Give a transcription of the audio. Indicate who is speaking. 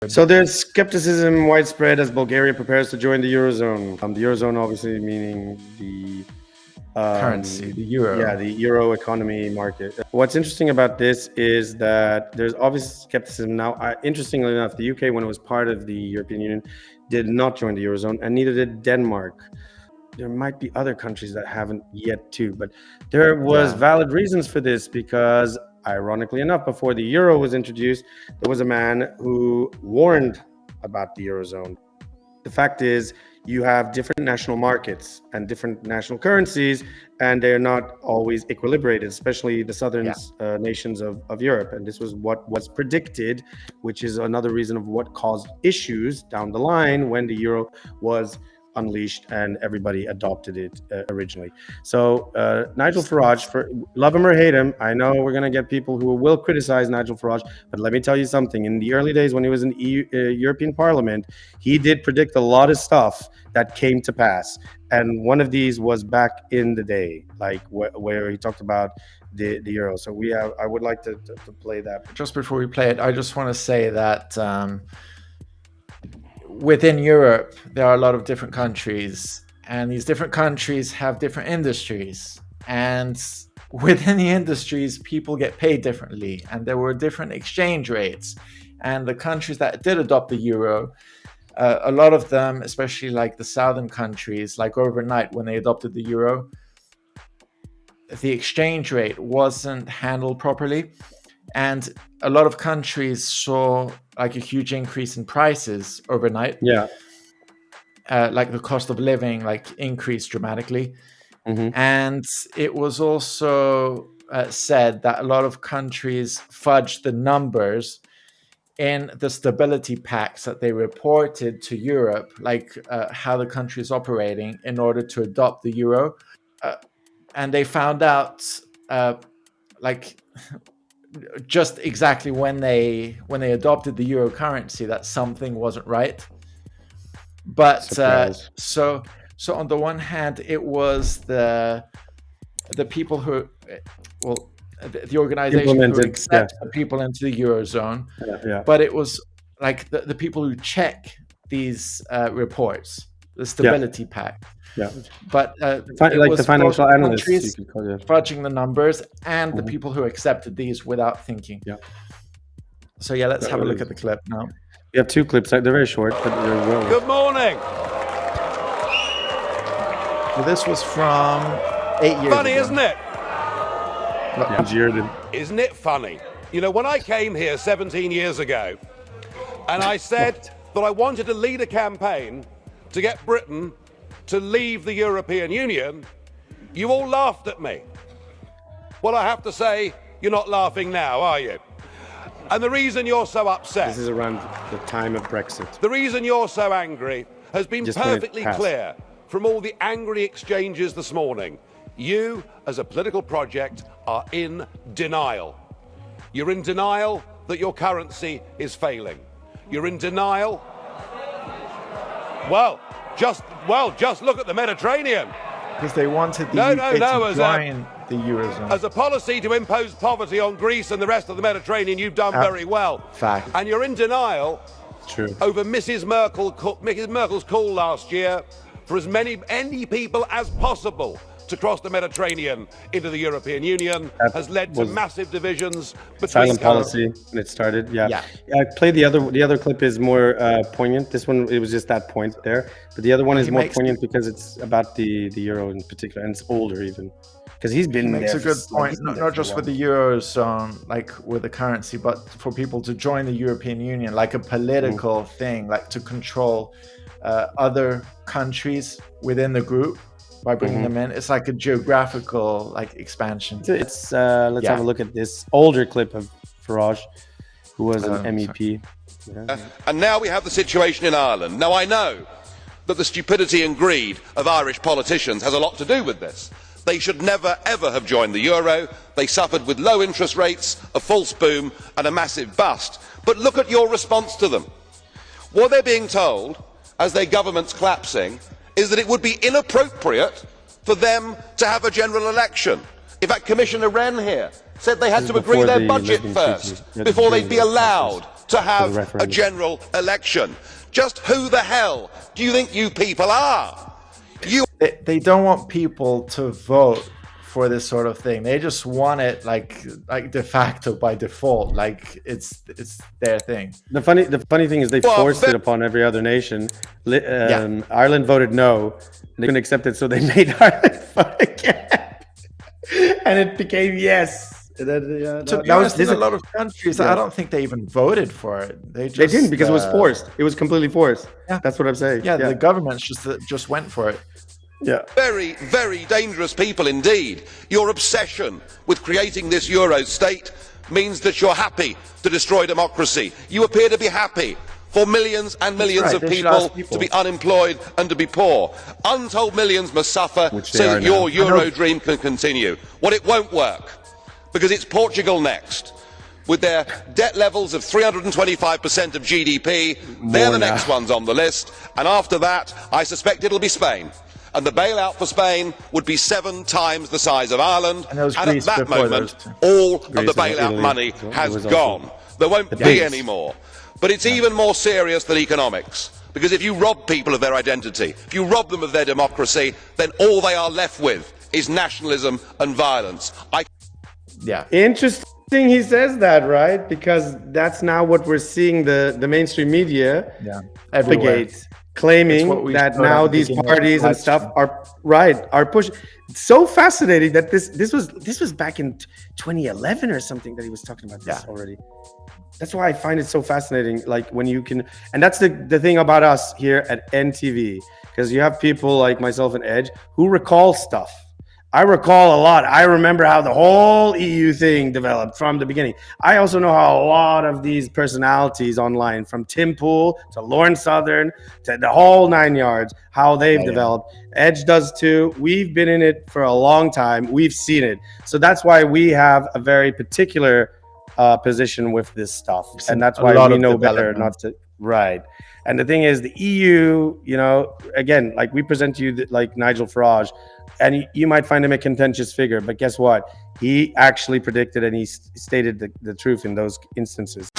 Speaker 1: So there's skepticism widespread as Bulgaria prepares to join the Eurozone. The Eurozone obviously meaning the
Speaker 2: currency, the euro.
Speaker 1: Yeah, the euro economy market. What's interesting about this is that there's obvious skepticism now. Interestingly enough, the UK, when it was part of the European Union, did not join the Eurozone, and neither did Denmark. There might be other countries that haven't yet too, but there was valid reasons for this because, ironically enough, before the euro was introduced, there was a man who warned about the Eurozone. The fact is, you have different national markets and different national currencies, and they're not always equilibrated, especially the southern nations of Europe. And this was what was predicted, which is another reason of what caused issues down the line when the euro was unleashed and everybody adopted it originally. So Nigel Farage, for love him or hate him, I know we're going to get people who will criticize Nigel Farage, but let me tell you something. In the early days when he was in the European Parliament, he did predict a lot of stuff that came to pass. And one of these was back in the day, like where he talked about the euro. So I would like to play that.
Speaker 2: Just before we play it, I just want to say that within Europe, there are a lot of different countries, and these different countries have different industries. And within the industries, people get paid differently, and there were different exchange rates. And the countries that did adopt the euro, a lot of them, especially like the southern countries, like overnight when they adopted the euro, the exchange rate wasn't handled properly. And a lot of countries saw like a huge increase in prices overnight.
Speaker 1: Yeah.
Speaker 2: Like the cost of living increased dramatically.
Speaker 1: Mm-hmm.
Speaker 2: And it was also said that a lot of countries fudged the numbers in the stability packs that they reported to Europe, like how the country is operating in order to adopt the euro. And they found out just exactly when they adopted the euro currency that something wasn't right. But so on the one hand, it was the people who the organization who accepts the people into the Eurozone, but it was like the people who check these reports, the stability pact.
Speaker 1: Yeah,
Speaker 2: but
Speaker 1: like the financial analysts, you could call it.
Speaker 2: Fudging the numbers, and the people who accepted these without thinking.
Speaker 1: Yeah.
Speaker 2: So let's have a look at the clip now.
Speaker 1: We have two clips. They're very short, but they're well.
Speaker 3: Good morning.
Speaker 2: Well, this was from 8 years
Speaker 3: funny,
Speaker 2: ago.
Speaker 3: Isn't it? Isn't it funny? You know, when I came here 17 years ago, and I said that I wanted to lead a campaign to get Britain to leave the European Union, you all laughed at me. Well, I have to say, you're not laughing now, are you? And the reason you're so upset...
Speaker 1: This is around the time of Brexit.
Speaker 3: The reason you're so angry has been perfectly clear from all the angry exchanges this morning. You, as a political project, are in denial. You're in denial that your currency is failing. You're in denial... Just look at the Mediterranean.
Speaker 2: Because they wanted the UK to join the Eurozone.
Speaker 3: As a policy to impose poverty on Greece and the rest of the Mediterranean, you've done very well.
Speaker 2: Fact.
Speaker 3: And you're in denial over Mrs. Merkel's call last year for as many people as possible to cross the Mediterranean into the European Union has led to massive divisions between
Speaker 1: silent policy when it started. I played the other clip is more poignant. This one, it was just that point there, but the other one is more poignant because it's about the euro in particular, and it's older even because he's been
Speaker 2: makes a good point, not just with the Eurozone, like with the currency, but for people to join the European Union, like a political thing, like to control other countries within the group by bringing them in. It's like a geographical expansion.
Speaker 1: Let's have a look at this older clip of Farage, who was an MEP.
Speaker 4: And now we have the situation in Ireland. Now I know that the stupidity and greed of Irish politicians has a lot to do with this. They should never ever have joined the euro. They suffered with low interest rates, a false boom and a massive bust. But look at your response to them. What they're being told, as their government's collapsing, is that it would be inappropriate for them to have a general election. In fact, Commissioner Wren here said they had to agree their budget first before they'd be allowed to have a
Speaker 1: referendum.
Speaker 4: general election. Just who the hell do you think you people are?
Speaker 2: They don't want people to vote for this sort of thing. They just want it like de facto by default, like it's their thing.
Speaker 1: The funny thing is they forced it upon every other nation. Ireland voted no. They couldn't accept it, so they made Ireland vote again, and it became yes.
Speaker 2: To be honest, in a lot of countries, I don't think they even voted for it. They
Speaker 1: didn't, because it was forced. It was completely forced.
Speaker 2: Yeah.
Speaker 1: That's what I'm saying.
Speaker 2: Yeah, the governments just went for it.
Speaker 1: Yeah.
Speaker 4: Very, very dangerous people indeed. Your obsession with creating this Euro state means that you're happy to destroy democracy. You appear to be happy for millions and millions of people to be unemployed and to be poor. Untold millions must suffer so that your Euro dream can continue. Well, it won't work, because it's Portugal next. With their debt levels of 325% of GDP, they're the next ones on the list. And after that, I suspect it'll be Spain. And the bailout for Spain would be 7 times the size of Ireland. And at that moment, all of the bailout money has gone. There won't be any more. But it's even more serious than economics. Because if you rob people of their identity, if you rob them of their democracy, then all they are left with is nationalism and violence.
Speaker 1: Interesting he says that, right? Because that's now what we're seeing the mainstream media propagate, claiming that now these parties and stuff are pushing. It's so fascinating that this was back in 2011 or something that he was talking about this already. That's why I find it so fascinating. Like when you can, and that's the thing about us here at NTV, because you have people like myself and Edge who recall stuff. I recall a lot. I remember how the whole EU thing developed from the beginning. I also know how a lot of these personalities online, from Tim Pool to Lauren Southern to the whole 9 yards, how they've developed. Edge does too. We've been in it for a long time. We've seen it. So that's why we have a very particular position with this stuff. And that's why we know better not to. Right. And the thing is, the EU, you know, again, like we present to you like Nigel Farage, and you might find him a contentious figure, but guess what? He actually predicted and he stated the truth in those instances.